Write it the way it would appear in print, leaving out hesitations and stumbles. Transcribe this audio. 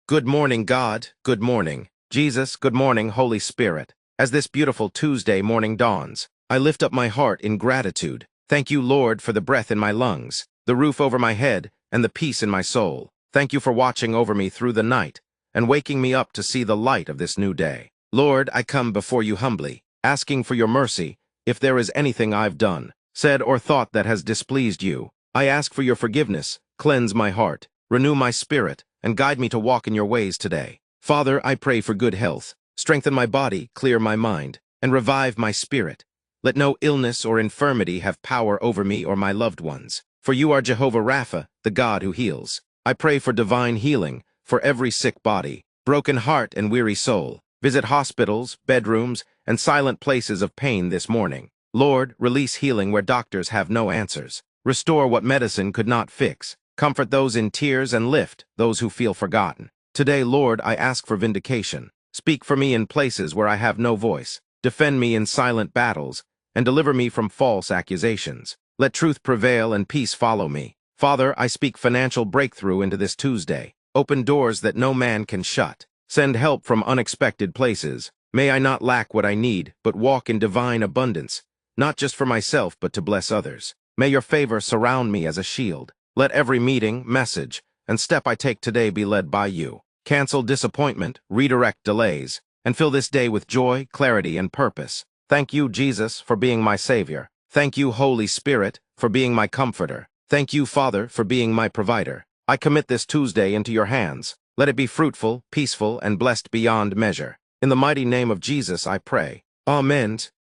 Good morning, God. Good morning, Jesus. Good morning, Holy Spirit. As this beautiful Tuesday morning dawns, I lift up my heart in gratitude. Thank you, Lord, for the breath in my lungs, the roof over my head, and the peace in my soul. Thank you for watching over me through the night and waking me up to see the light of this new day. Lord, I come before you humbly, asking for your mercy if there is anything I've done, said, or thought that has displeased you. I ask for your forgiveness, cleanse my heart, renew my spirit, and guide me to walk in your ways today. Father, I pray for good health. Strengthen my body, clear my mind, and revive my spirit. Let no illness or infirmity have power over me or my loved ones. For you are Jehovah Rapha, the God who heals. I pray for divine healing for every sick body, broken heart, and weary soul. Visit hospitals, bedrooms, and silent places of pain this morning. Lord, release healing where doctors have no answers. Restore what medicine could not fix. Comfort those in tears and lift those who feel forgotten. Today, Lord, I ask for vindication. Speak for me in places where I have no voice. Defend me in silent battles, and deliver me from false accusations. Let truth prevail and peace follow me. Father, I speak financial breakthrough into this Tuesday. Open doors that no man can shut. Send help from unexpected places. May I not lack what I need, but walk in divine abundance, not just for myself, but to bless others. May your favor surround me as a shield. Let every meeting, message, and step I take today be led by you. Cancel disappointment, redirect delays, and fill this day with joy, clarity, and purpose. Thank you, Jesus, for being my Savior. Thank you, Holy Spirit, for being my comforter. Thank you, Father, for being my provider. I commit this Tuesday into your hands. Let it be fruitful, peaceful, and blessed beyond measure. In the mighty name of Jesus, I pray. Amen.